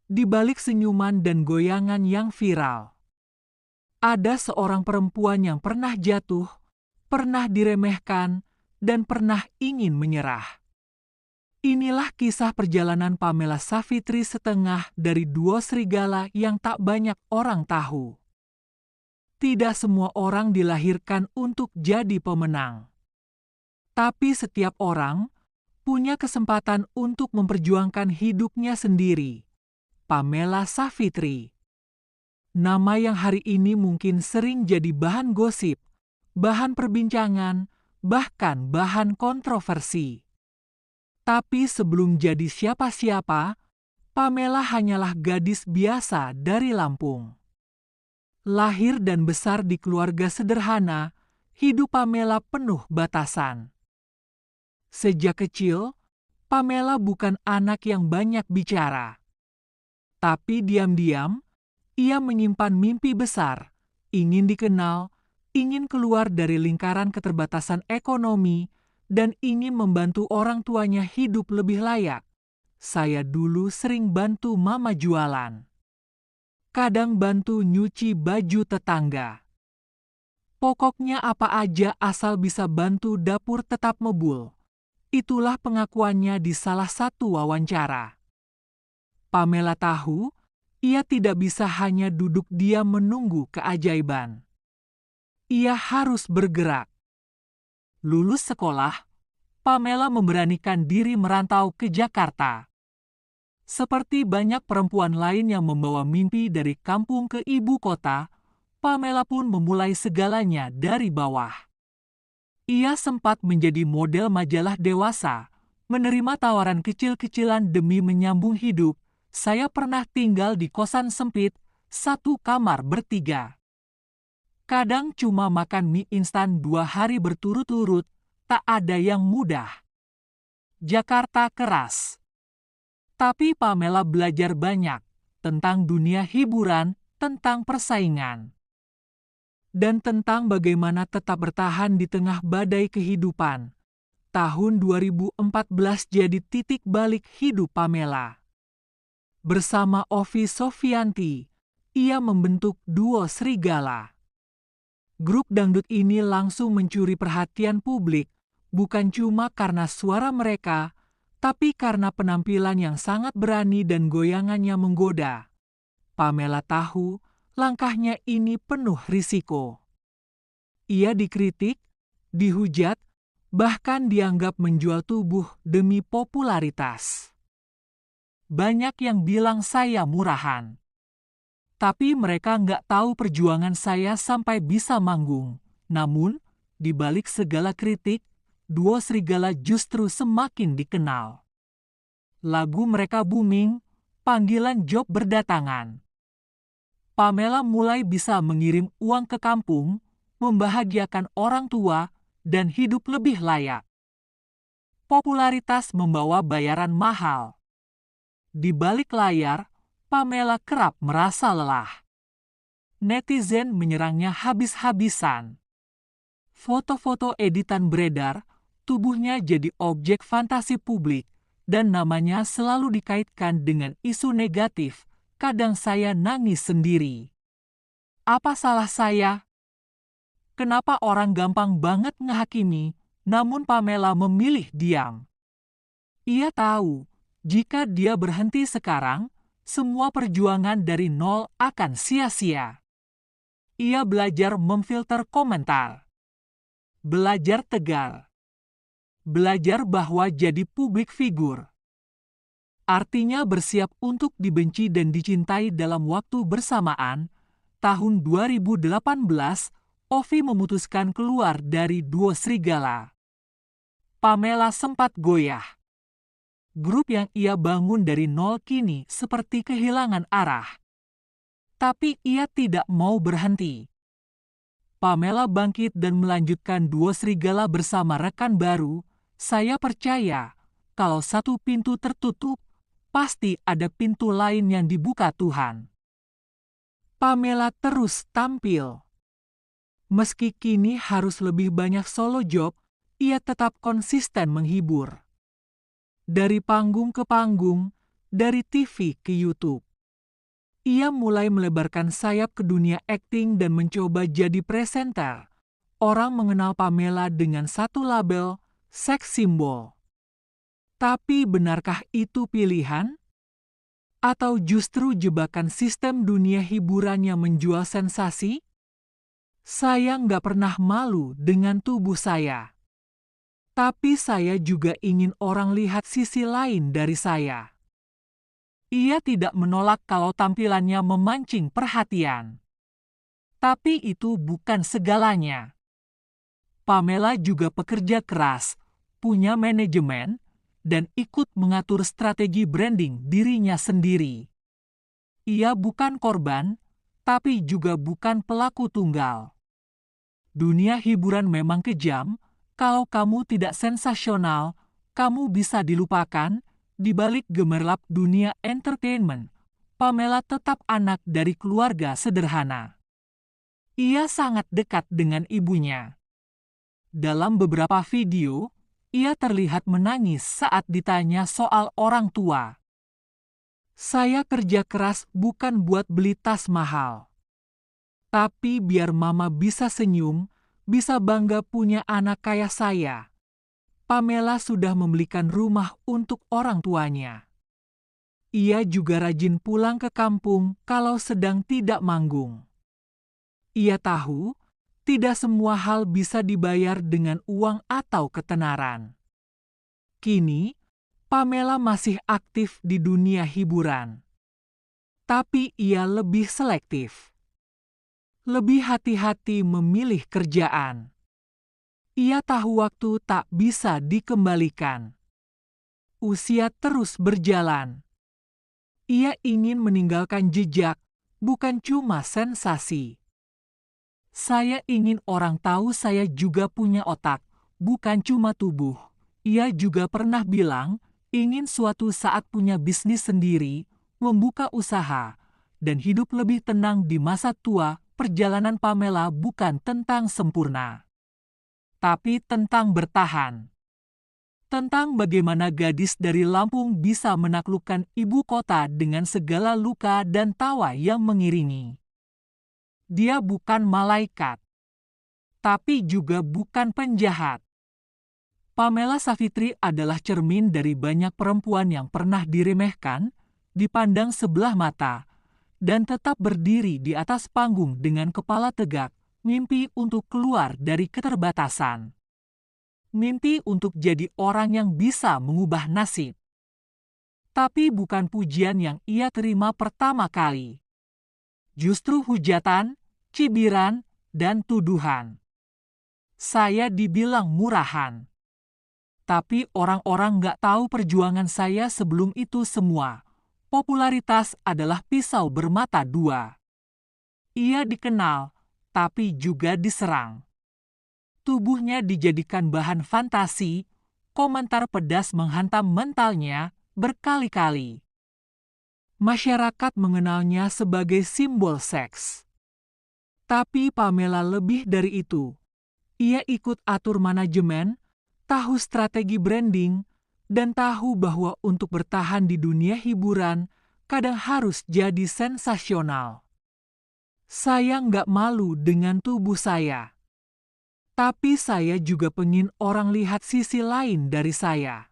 Di balik senyuman dan goyangan yang viral, ada seorang perempuan yang pernah jatuh, pernah diremehkan, dan pernah ingin menyerah. Inilah kisah perjalanan Pamela Savitri, setengah dari duo serigala yang tak banyak orang tahu. Tidak semua orang dilahirkan untuk jadi pemenang. Tapi setiap orang punya kesempatan untuk memperjuangkan hidupnya sendiri. Pamela Savitri. Nama yang hari ini mungkin sering jadi bahan gosip, bahan perbincangan, bahkan bahan kontroversi. Tapi sebelum jadi siapa-siapa, Pamela hanyalah gadis biasa dari Lampung. Lahir dan besar di keluarga sederhana, hidup Pamela penuh batasan. Sejak kecil, Pamela bukan anak yang banyak bicara. Tapi diam-diam, ia menyimpan mimpi besar, ingin dikenal, ingin keluar dari lingkaran keterbatasan ekonomi, dan ingin membantu orang tuanya hidup lebih layak. Saya dulu sering bantu mama jualan. Kadang bantu nyuci baju tetangga. Pokoknya apa aja asal bisa bantu dapur tetap mebul. Itulah pengakuannya di salah satu wawancara. Pamela tahu, ia tidak bisa hanya duduk diam menunggu keajaiban. Ia harus bergerak. Lulus sekolah, Pamela memberanikan diri merantau ke Jakarta. Seperti banyak perempuan lain yang membawa mimpi dari kampung ke ibu kota, Pamela pun memulai segalanya dari bawah. Ia sempat menjadi model majalah dewasa, menerima tawaran kecil-kecilan demi menyambung hidup. Saya pernah tinggal di kosan sempit, satu kamar bertiga. Kadang cuma makan mie instan 2 hari berturut-turut, tak ada yang mudah. Jakarta keras. Tapi Pamela belajar banyak tentang dunia hiburan, tentang persaingan, dan tentang bagaimana tetap bertahan di tengah badai kehidupan. Tahun 2014 jadi titik balik hidup Pamela. Bersama Ovi Sofianti, ia membentuk duo Serigala. Grup dangdut ini langsung mencuri perhatian publik, bukan cuma karena suara mereka, tapi karena penampilan yang sangat berani dan goyangannya menggoda. Pamela tahu langkahnya ini penuh risiko. Ia dikritik, dihujat, bahkan dianggap menjual tubuh demi popularitas. Banyak yang bilang saya murahan. Tapi mereka nggak tahu perjuangan saya sampai bisa manggung. Namun, di balik segala kritik, duo Serigala justru semakin dikenal. Lagu mereka booming, panggilan job berdatangan. Pamela mulai bisa mengirim uang ke kampung, membahagiakan orang tua, dan hidup lebih layak. Popularitas membawa bayaran mahal. Di balik layar, Pamela kerap merasa lelah. Netizen menyerangnya habis-habisan. Foto-foto editan beredar, tubuhnya jadi objek fantasi publik, dan namanya selalu dikaitkan dengan isu negatif. Kadang saya nangis sendiri. Apa salah saya? Kenapa orang gampang banget ngehakimi, namun Pamela memilih diam? Ia tahu, jika dia berhenti sekarang, semua perjuangan dari nol akan sia-sia. Ia belajar memfilter komentar. Belajar tegar. Belajar bahwa jadi publik figur artinya bersiap untuk dibenci dan dicintai dalam waktu bersamaan. Tahun 2018, Ovi memutuskan keluar dari duo Serigala. Pamela sempat goyah. Grup yang ia bangun dari nol kini seperti kehilangan arah. Tapi ia tidak mau berhenti. Pamela bangkit dan melanjutkan duo Serigala bersama rekan baru. Saya percaya, kalau satu pintu tertutup, pasti ada pintu lain yang dibuka Tuhan. Pamela terus tampil. Meski kini harus lebih banyak solo job, ia tetap konsisten menghibur. Dari panggung ke panggung, dari TV ke YouTube. Ia mulai melebarkan sayap ke dunia akting dan mencoba jadi presenter. Orang mengenal Pamela dengan satu label, seks simbol. Tapi benarkah itu pilihan? Atau justru jebakan sistem dunia hiburan yang menjual sensasi? Saya nggak pernah malu dengan tubuh saya. Tapi saya juga ingin orang lihat sisi lain dari saya. Ia tidak menolak kalau tampilannya memancing perhatian. Tapi itu bukan segalanya. Pamela juga pekerja keras, punya manajemen, dan ikut mengatur strategi branding dirinya sendiri. Ia bukan korban, tapi juga bukan pelaku tunggal. Dunia hiburan memang kejam. Kalau kamu tidak sensasional, kamu bisa dilupakan. Di balik gemerlap dunia entertainment, Pamela tetap anak dari keluarga sederhana. Ia sangat dekat dengan ibunya. Dalam beberapa video, ia terlihat menangis saat ditanya soal orang tua. Saya kerja keras bukan buat beli tas mahal. Tapi biar mama bisa senyum, bisa bangga punya anak kayak saya. Pamela sudah membelikan rumah untuk orang tuanya. Ia juga rajin pulang ke kampung kalau sedang tidak manggung. Ia tahu, tidak semua hal bisa dibayar dengan uang atau ketenaran. Kini, Pamela masih aktif di dunia hiburan. Tapi ia lebih selektif. Lebih hati-hati memilih kerjaan. Ia tahu waktu tak bisa dikembalikan. Usia terus berjalan. Ia ingin meninggalkan jejak, bukan cuma sensasi. Saya ingin orang tahu saya juga punya otak, bukan cuma tubuh. Ia juga pernah bilang, ingin suatu saat punya bisnis sendiri, membuka usaha, dan hidup lebih tenang di masa tua. Perjalanan Pamela bukan tentang sempurna, tapi tentang bertahan. Tentang bagaimana gadis dari Lampung bisa menaklukkan ibu kota dengan segala luka dan tawa yang mengiringi. Dia bukan malaikat, tapi juga bukan penjahat. Pamela Savitri adalah cermin dari banyak perempuan yang pernah diremehkan, dipandang sebelah mata, dan tetap berdiri di atas panggung dengan kepala tegak, mimpi untuk keluar dari keterbatasan. Mimpi untuk jadi orang yang bisa mengubah nasib. Tapi bukan pujian yang ia terima pertama kali. Justru hujatan, cibiran, dan tuduhan. Saya dibilang murahan. Tapi orang-orang nggak tahu perjuangan saya sebelum itu semua. Popularitas adalah pisau bermata dua. Ia dikenal, tapi juga diserang. Tubuhnya dijadikan bahan fantasi, komentar pedas menghantam mentalnya berkali-kali. Masyarakat mengenalnya sebagai simbol seks. Tapi Pamela lebih dari itu. Ia ikut atur manajemen, tahu strategi branding, dan tahu bahwa untuk bertahan di dunia hiburan, kadang harus jadi sensasional. Saya nggak malu dengan tubuh saya. Tapi saya juga pengen orang lihat sisi lain dari saya.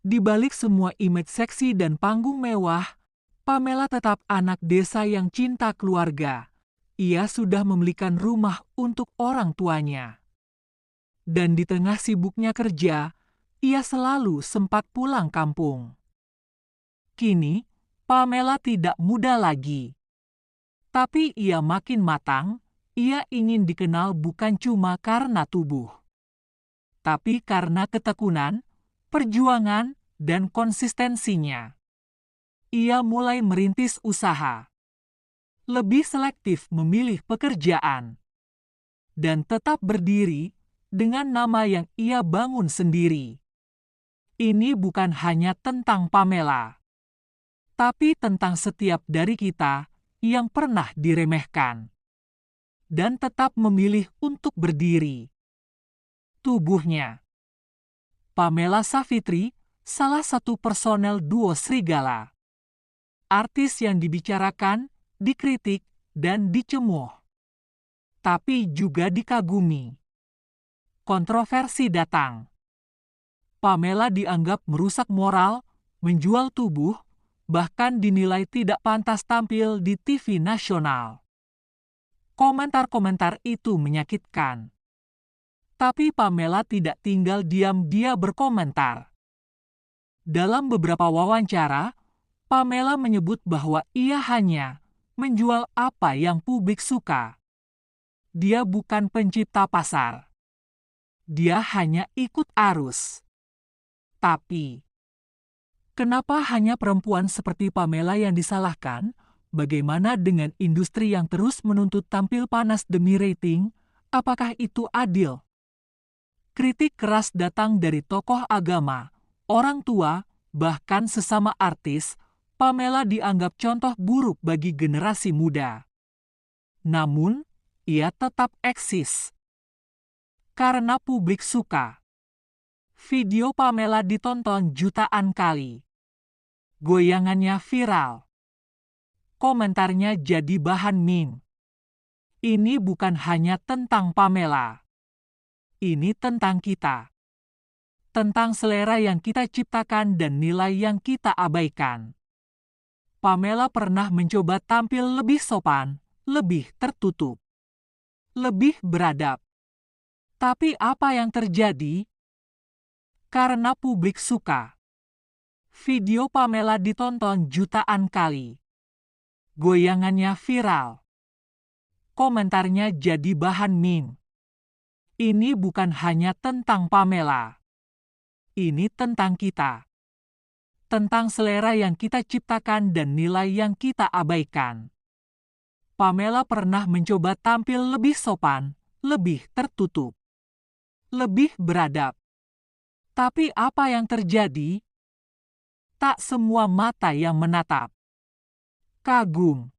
Di balik semua image seksi dan panggung mewah, Pamela tetap anak desa yang cinta keluarga. Ia sudah membelikan rumah untuk orang tuanya. Dan di tengah sibuknya kerja, ia selalu sempat pulang kampung. Kini, Pamela tidak muda lagi. Tapi ia makin matang, ia ingin dikenal bukan cuma karena tubuh. Tapi karena ketekunan, perjuangan, dan konsistensinya. Ia mulai merintis usaha. Lebih selektif memilih pekerjaan. Dan tetap berdiri dengan nama yang ia bangun sendiri. Ini bukan hanya tentang Pamela, tapi tentang setiap dari kita yang pernah diremehkan dan tetap memilih untuk berdiri. Tubuhnya. Pamela Savitri, salah satu personel duo Serigala. artis yang dibicarakan, dikritik, dan dicemooh. Tapi juga dikagumi. Kontroversi datang. Pamela dianggap merusak moral, menjual tubuh, bahkan dinilai tidak pantas tampil di TV nasional. Komentar-komentar itu menyakitkan. Tapi Pamela tidak tinggal diam, dia berkomentar. Dalam beberapa wawancara, Pamela menyebut bahwa ia hanya menjual apa yang publik suka. Dia bukan pencipta pasar. Dia hanya ikut arus. Tapi, kenapa hanya perempuan seperti Pamela yang disalahkan? Bagaimana dengan industri yang terus menuntut tampil panas demi rating? Apakah itu adil? Kritik keras datang dari tokoh agama, orang tua, bahkan sesama artis. Pamela dianggap contoh buruk bagi generasi muda. Namun, ia tetap eksis. Karena publik suka. Video Pamela ditonton jutaan kali. Goyangannya viral. Komentarnya jadi bahan meme. Ini bukan hanya tentang Pamela. Ini tentang kita. Tentang selera yang kita ciptakan dan nilai yang kita abaikan. Pamela pernah mencoba tampil lebih sopan, lebih tertutup, lebih beradab. Tapi apa yang terjadi? Karena publik suka. Video Pamela ditonton jutaan kali. Goyangannya viral. Komentarnya jadi bahan meme. Ini bukan hanya tentang Pamela. Ini tentang kita. Tentang selera yang kita ciptakan dan nilai yang kita abaikan. Pamela pernah mencoba tampil lebih sopan, lebih tertutup, lebih beradab. Tapi apa yang terjadi? Tak semua mata yang menatap. Kagum.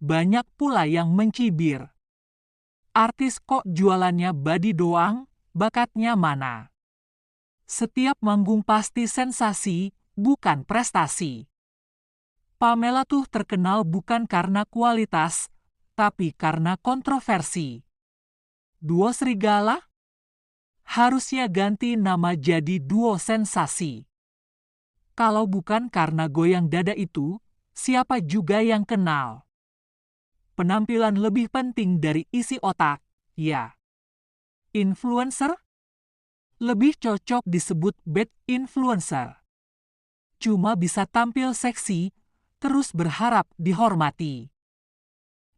Banyak pula yang mencibir. Artis kok jualannya body doang, bakatnya mana? Setiap manggung pasti sensasi, bukan prestasi. Pamela tuh terkenal bukan karena kualitas, tapi karena kontroversi. Duo Serigala? Harusnya ganti nama jadi Duo Sensasi. Kalau bukan karena goyang dada itu, siapa juga yang kenal? Penampilan lebih penting dari isi otak, ya. Influencer? Lebih cocok disebut bad influencer. Cuma bisa tampil seksi, terus berharap dihormati.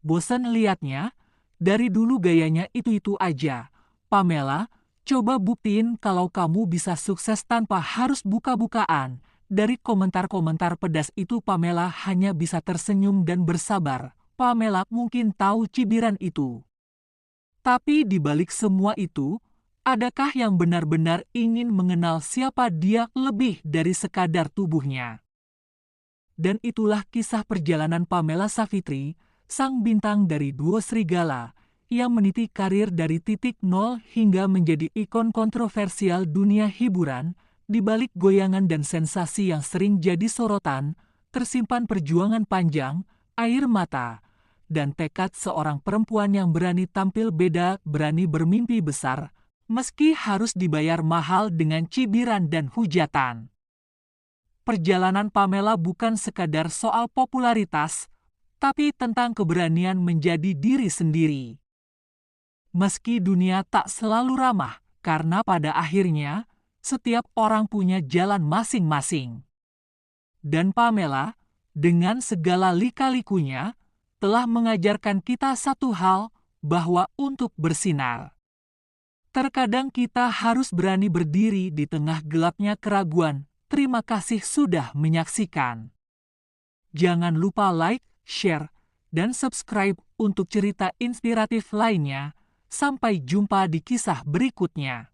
Bosan liatnya? Dari dulu gayanya itu-itu aja. Pamela, coba buktiin kalau kamu bisa sukses tanpa harus buka-bukaan. Dari komentar-komentar pedas itu Pamela hanya bisa tersenyum dan bersabar. Pamela mungkin tahu cibiran itu. Tapi di balik semua itu, adakah yang benar-benar ingin mengenal siapa dia lebih dari sekadar tubuhnya? Dan itulah kisah perjalanan Pamela Savitri, sang bintang dari Duo Serigala, yang meniti karir dari titik nol hingga menjadi ikon kontroversial dunia hiburan. Di balik goyangan dan sensasi yang sering jadi sorotan, tersimpan perjuangan panjang, air mata, dan tekad seorang perempuan yang berani tampil beda, berani bermimpi besar, meski harus dibayar mahal dengan cibiran dan hujatan. Perjalanan Pamela bukan sekadar soal popularitas, tapi tentang keberanian menjadi diri sendiri. Meski dunia tak selalu ramah, karena pada akhirnya, setiap orang punya jalan masing-masing. Dan Pamela, dengan segala lika-likunya, telah mengajarkan kita satu hal, bahwa untuk bersinar, terkadang kita harus berani berdiri di tengah gelapnya keraguan. Terima kasih sudah menyaksikan. Jangan lupa like, share, dan subscribe untuk cerita inspiratif lainnya. Sampai jumpa di kisah berikutnya.